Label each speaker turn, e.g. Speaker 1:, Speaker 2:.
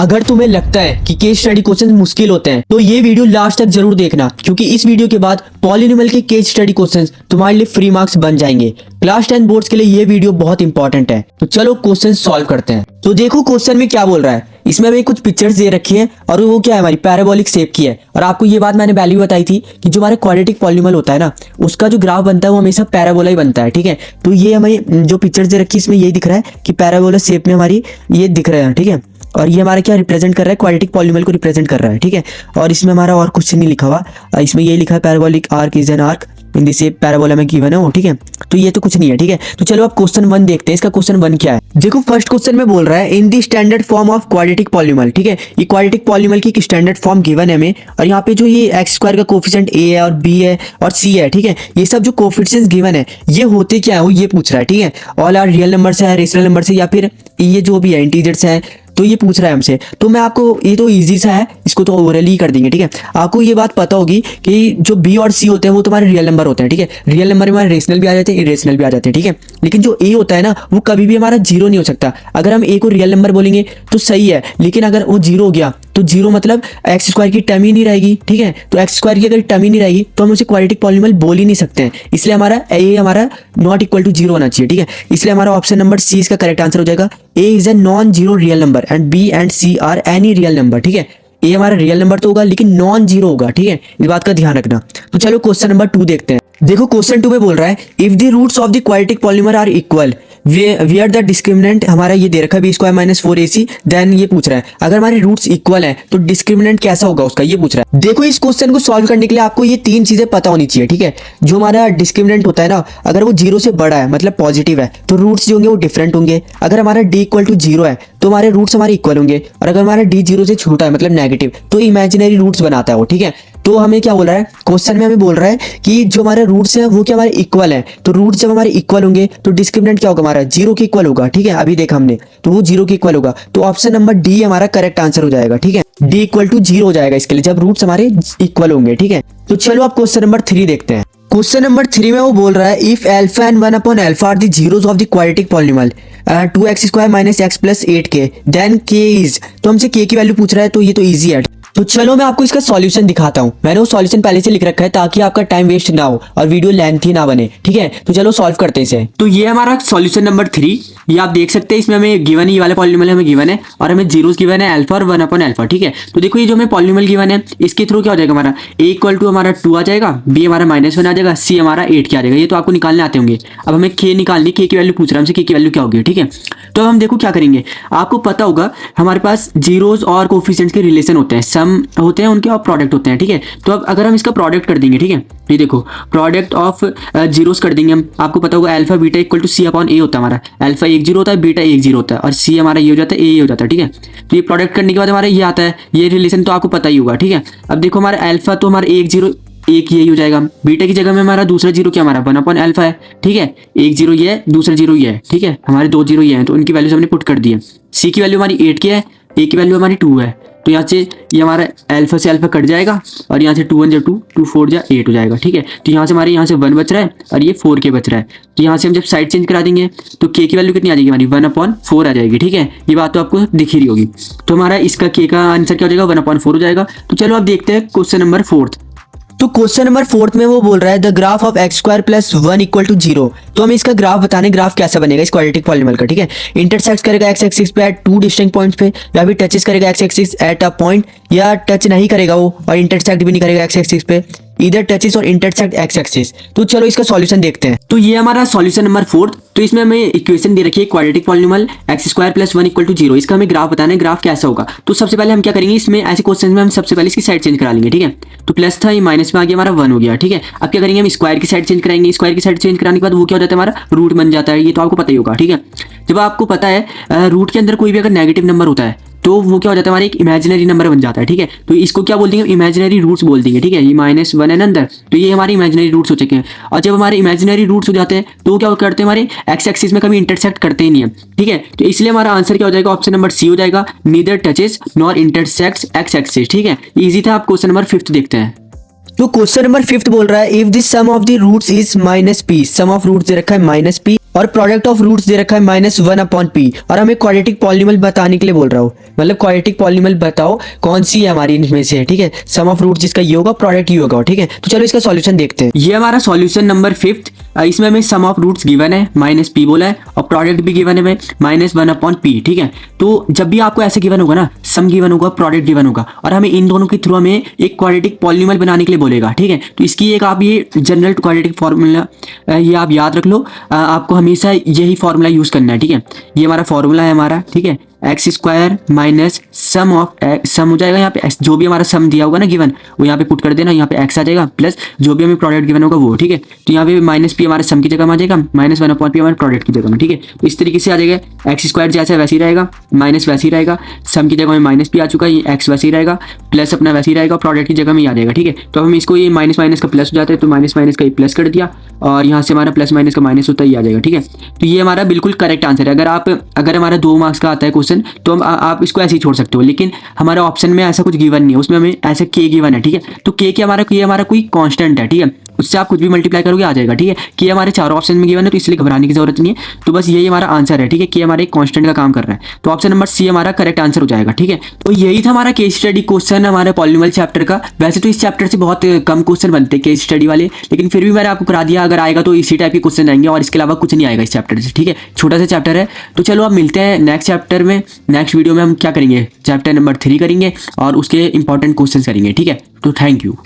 Speaker 1: अगर तुम्हें लगता है कि केस स्टडी क्वेश्चन मुश्किल होते हैं तो ये वीडियो लास्ट तक जरूर देखना, क्योंकि इस वीडियो के बाद पॉलिनोमियल के केस स्टडी क्वेश्चंस तुम्हारे लिए फ्री मार्क्स बन जाएंगे। क्लास 10 बोर्ड्स के लिए ये वीडियो बहुत इंपॉर्टेंट है। तो चलो क्वेश्चन सॉल्व करते हैं। तो देखो क्वेश्चन में क्या बोल रहा है। इसमें हमें कुछ पिक्चर्स दे रखी है और वो क्या है, हमारी पैराबोलिक शेप की है। और आपको ये बात मैंने पहले भी बताई थी कि जो हमारा क्वाड्रेटिक पॉलिनोमियल होता है ना, उसका जो ग्राफ बनता है वो हमेशा पैराबोला ही बनता है। ठीक है, तो ये हमें जो पिक्चर्स दे रखी है इसमें यही दिख रहा है कि पैराबोला शेप में हमारी ये दिख रहा है। ठीक है, और ये हमारा क्या रिप्रेजेंट कर रहा है, क्वाड्रेटिक पॉलिनोमियल को रिप्रेजेंट कर रहा है। ठीक है, और इसमें हमारा और कुछ नहीं लिखा हुआ, इसमें ये लिखा है parabolic arc is an arc in the shape parabola में गिवन है वो। ठीक है, तो ये तो कुछ नहीं है। ठीक है, तो चलो अब क्वेश्चन 1 देखते हैं। इसका क्वेश्चन 1 क्या है। देखो फर्स्ट क्वेश्चन में बोल रहा है in the standard form of quadratic polynomial. ठीक है, ये क्वाड्रेटिक पॉलिनोमियल की स्टैंडर्ड फॉर्म गिवन है हमें, और यहाँ पे जो ये एक्स स्क्वायर का कोफिशिएंट ए है और बी है और सी है। ठीक है, ये सब जो कोफिशिएंट्स गिवन है ये होते क्या है वो ये पूछ रहा है। ठीक है, ऑल आर रियल नंबर है, रेशनल नंबर है, या फिर ये जो भी है इंटीजर्स है, तो ये पूछ रहा है हमसे। तो मैं आपको, ये तो इजी सा है, इसको तो ओरली कर देंगे। ठीक है, आपको ये बात पता होगी कि जो बी और सी होते हैं वो तुम्हारे रियल नंबर होते हैं। ठीक है, रियल नंबर में हमारे रेशनल भी आ जाते हैं, इरेशनल भी आ जाते हैं। ठीक है, लेकिन जो ए होता है ना वो कभी भी हमारा जीरो नहीं हो सकता। अगर हम ए को रियल नंबर बोलेंगे तो सही है, लेकिन अगर वो जीरो हो गया तो जीरो मतलब एक्स स्क्वायर की टर्म ही नहीं रहेगी। ठीक है, तो एक्स स्क्वायर की अगर टर्म ही नहीं रहेगी तो हम उसे क्वाड्रेटिक पॉलिनोमियल बोल ही नहीं सकते हैं। इसलिए हमारा ए हमारा नॉट इक्वल टू जीरो होना चाहिए। ठीक है, इसलिए हमारा ऑप्शन नंबर सी इसका करेक्ट आंसर हो जाएगा। A is a non zero real number and B and C are any real number. ठीक है, ए हमारा रियल नंबर तो होगा लेकिन नॉन जीरो होगा। ठीक है, इस बात का ध्यान रखना। तो चलो क्वेश्चन नंबर 2 देखते हैं। देखो क्वेश्चन 2 में बोल रहा है if the roots of the quadratic polynomial are equal where the discriminant, हमारा ये दे रखा है B square minus 4ac, then ये पूछ रहा है अगर हमारे रूट्स इक्वल है तो डिस्क्रिमिनेंट कैसा होगा उसका, ये पूछ रहा है। देखो इस क्वेश्चन को सॉल्व करने के लिए आपको ये 3 चीजें पता होनी चाहिए। ठीक है, जो हमारा डिस्क्रिमिनेंट होता है ना, अगर वो 0 से बड़ा है मतलब पॉजिटिव है तो रूट्स जो होंगे वो डिफरेंट होंगे। अगर हमारा d इक्वल टू 0 है तो हमारे रूट्स हमारे इक्वल होंगे, और अगर हमारा d 0 से छोटा है मतलब नेगेटिव तो इमेजिनरी रूट्स बनाता है वो। ठीक है, तो हमें क्या बोल रहा है क्वेश्चन में, हमें बोल रहा है कि जो हमारे रूट्स हैं वो क्या हमारे इक्वल है, तो रूट्स जब हमारे इक्वल होंगे तो डिस्क्रिमिनेंट क्या होगा हमारा 0 के इक्वल होगा। ठीक है, अभी देखा हमने, तो वो 0 के इक्वल होगा, तो ऑप्शन नंबर डी हमारा करेक्ट आंसर हो जाएगा। ठीक है, डी इक्वल टू 0 हो जाएगा इसके लिए जब रूट्स हमारे इक्वल होंगे। ठीक है, तो चलो आप क्वेश्चन नंबर 3 देखते हैं। क्वेश्चन नंबर 3 में वो बोल रहा है if alpha and 1 upon alpha are the zeros of the quadratic polynomial 2x² minus x plus 8k then k is, तो हमसे k की वैल्यू पूछ रहा है, तो ये तो इजी है। तो चलो मैं आपको इसका सॉल्यूशन दिखाता हूँ। मैंने वो सॉल्यूशन पहले से लिख रखा है ताकि आपका टाइम वेस्ट ना हो और वीडियो लेंथी ना बने। ठीक है, तो चलो सॉल्व करते हैं इसे। तो ये हमारा सॉल्यूशन नंबर 3, ये आप देख सकते हैं, इसमें हमें गिवन ये वाला पॉलिनोमियल हमें गिवन है और हमें जीरोस गिवन है अल्फा और 1 अपॉन अल्फा। ठीक है, तो देखो ये जो हमें पॉलिनोमियल गिवन है इसके थ्रू क्या हो जाएगा, हमारा a इक्वल टू हमारा 2 आ जाएगा, b हमारा -1 आ जाएगा, c हमारा 8 क्या आ जाएगा। ये तो आपको निकालने आते होंगे। अब हमें k निकालनी, k की वैल्यू पूछ रहा है हमसे, k की वैल्यू क्या होगी। ठीक है, तो हम देखो क्या करेंगे, आपको पता होगा हमारे पास जीरोस और कोफिशिएंट्स के रिलेशन होते हैं, सम होते हैं उनके और प्रोडक्ट होते हैं। ठीक है, तो अब अगर हम इसका प्रोडक्ट कर देंगे, ठीक है, ये देखो प्रोडक्ट ऑफ जीरोस कर देंगे हम, आपको पता होगा alpha beta equal to C upon A होता है हमारा, अल्फा 1 0 होता है, बीटा 1 0 होता है, और सी हमारा ये हो जाता है, ए हो जाता है। ठीक है, तो ये प्रोडक्ट करने के बाद हमारा ये आता है, ये रिलेशन तो आपको पता ही होगा। ठीक है, अब देखो हमारा अल्फा तो हमारा 1 0 1 यही हो जाएगा, बीटा की जगह में हमारा दूसरा जीरो क्या हमारा 1 अपॉन अल्फा है। ठीक है, 1 0 ये है, दूसरा जीरो ये है। ठीक है, हमारे 2 0 ये हैं, तो उनकी वैल्यूज हमने पुट कर दी है। सी की वैल्यू हमारी 8 की है, ए की वैल्यू हमारी 2 है, तो यहाँ से ये हमारा अल्फा से अल्फा कट जाएगा और यहाँ से 2 1 जा 2 2 4 जा 8 हो जाएगा। ठीक है, तो यहाँ से हमारे यहाँ से 1 बच रहा है और ये 4k बच रहा है, तो यहाँ से हम जब साइड चेंज करा देंगे तो k की वैल्यू कितनी आ जाएगी हमारी 1 अपॉन 4 आ जाएगी। ठीक है, ये बात तो आपको दिख ही रही होगी। तो हमारा इसका k का आंसर क्या हो जाएगा 1 अपॉन 4 हो जाएगा। तो चलो अब देखते हैं क्वेश्चन नंबर 4। तो क्वेश्चन नंबर 4 में वो बोल रहा है the graph of x square plus 1 equal to 0। तो हमें इसका ग्राफ बताने, ग्राफ कैसा बनेगा इस क्वाड्रेटिक पॉलिनोमियल का। ठीक है, इंटरसेक्ट करेगा एक्स एक्सिस पे एट 2 डिस्टिंक्ट पॉइंट्स पे, या फिर टचेस करेगा x axis at a point, या टच नहीं करेगा वो और इंटरसेक्ट भी नहीं करेगा एक्स एक्सिस पे, इधर टचेस और इंटरसेक्ट एक्स एक्सिस। तो चलो इसका सॉल्यूशन देखते हैं। तो ये हमारा सॉल्यूशन नंबर 4, तो इसमें हमें इक्वेशन दे रखी है quadratic polynomial x square plus 1 equal to 0। इसका हमें ग्राफ बताना है, ग्राफ कैसा होगा। तो सबसे पहले हम क्या करेंगे, इसमें ऐसे क्वेश्चन में हम सबसे पहले इसकी साइड चेंज करा लेंगे। ठीक है, तो प्लस था, ये माइनस में आ गया, हमारा 1 हो गया। ठीक है, अब क्या करेंगे, हम स्क्वायर की साइड चेंज कराएंगे। स्क्वायर की साइड चेंज कराने के बाद वो क्या हो जाता है, हमारा रूट बन जाता है। ये तो आपको पता ही होगा। ठीक है, जब आपको पता है रूट के अंदर कोई भी अगर नेगेटिव नंबर होता है तो वो क्या हो जाता है, हमारा एक इमेजिनरी नंबर बन जाता है। ठीक है, तो इसको क्या बोल देंगे, इमेजिनरी रूट्स बोल देंगे। ठीक है, ये -1 है ना अंदर, तो ये हमारे इमेजिनरी रूट्स हो चुके हैं। और जब हमारे इमेजिनरी रूट्स हो जाते हैं तो वो क्या करते हैं, हमारे एक्स एक्सिस में कभी इंटरसेक्ट करते ही नहीं है। ठीक है, तो इसलिए हमारा आंसर क्या हो जाएगा, ऑप्शन नंबर सी हो जाएगा, neither touches nor intersects x axis. ठीक है, इजी था। आप क्वेश्चन नंबर 5 देखते हैं। तो क्वेश्चन नंबर 5 बोल रहा है if the sum of the roots is -p, sum of roots दे रखा है -p और प्रोडक्ट ऑफ रूट्स दे रखा है -1/p और हमें क्वाड्रेटिक पॉलिनॉमियल बताने के लिए बोल रहा हूँ, मतलब क्वाड्रेटिक पॉलिनॉमियल बताओ कौन सी है हमारी इनमें से, ठीक है। सम ऑफ रूट्स जिसका ये होगा, प्रोडक्ट ये होगा, ठीक है। तो चलो इसका सॉल्यूशन देखते हैं। ये हमारा सॉल्यूशन नंबर 5th, इसमें हमें सम ऑफ रूट्स गिवन है -p बोला है और प्रोडक्ट भी गिवन है हमें -1/p, ठीक है। तो जब भी आपको ऐसे गिवन होगा ना, सम गिवन होगा, प्रोडक्ट गिवन होगा और हमें इन दोनों के थ्रू हमें एक क्वाड्रेटिक पॉलिनॉमियल बनाने के लिए बोलेगा, ठीक है। तो इसकी एक आप ये जनरल क्वाड्रेटिक फॉर्मूला ये आप याद रख लो, आपको हमेशा यही फॉर्मूला यूज करना है, ठीक है। ये हमारा फॉर्मूला है हमारा, ठीक है। X square minus sum of sum हो जाएगा यहाँ पे, जो भी हमारा सम दिया होगा ना गिवन, वो यहाँ पे पुट कर देना, यहाँ पे एक्स आ जाएगा प्लस जो भी हमें प्रोडक्ट गिवन होगा वो, ठीक है। तो यहाँ पे -p हमारे सम की जगह में आ जाएगा, -1/p हमारे प्रोडक्ट की जगह में, ठीक है। तो इस तरीके से आ जाएगा, एक्स स्क्वायर जैसा वैसे ही रहेगा, माइनस वैसे ही रहेगा, सम की जगह में -p आ चुका है, एक्स वैसे ही रहेगा, प्लस अपना वैसे ही रहेगा, प्रोडक्ट की जगह में आ जाएगा, ठीक है। तो हम इसको ये माइनस माइनस का प्लस हो जाता है, तो माइनस माइनस का ये प्लस कर दिया और यहाँ से हमारा प्लस माइनस का माइनस होता ही आ जाएगा, ठीक है। तो ये हमारा बिल्कुल करेक्ट आंसर है। अगर हमारा 2 मार्क्स का आता है क्वेश्चन तो आप इसको ऐसे ही छोड़ सकते हो, लेकिन हमारे ऑप्शन में ऐसा कुछ गिवन नहीं है, उसमें हमें ऐसे के गिवन है, ठीक है। तो के हमारा कोई कांस्टेंट है, ठीक है, उससे आप कुछ भी मल्टीप्लाई करोगे आ जाएगा, ठीक है। कि हमारे चारों ऑप्शन में गिवन है तो इसलिए घबराने की जरूरत नहीं है। तो बस यही हमारा आंसर है, ठीक है, कि हमारे एक कांस्टेंट का काम कर रहा है। तो ऑप्शन नंबर सी हमारा करेक्ट आंसर हो जाएगा, ठीक है। तो यही था हमारा केस स्टडी क्वेश्चन हमारे पॉलिनॉमियल चैप्टर का। वैसे तो इस चैप्टर से बहुत कम क्वेश्चन बनते हैं केस स्टडी वाले, लेकिन फिर भी मैंने आपको करा दिया, अगर आएगा तो इसी टाइप के क्वेश्चन आएंगे और इसके अलावा कुछ नहीं आएगा इस चैप्टर से, ठीक है। छोटा सा चैप्टर है। तो चलो अब मिलते हैं नेक्स्ट चैप्टर में। नेक्स्ट वीडियो में हम क्या करेंगे, चैप्टर नंबर 3 करेंगे और उसके इंपॉर्टेंट क्वेश्चन करेंगे, ठीक है। तो थैंक यू।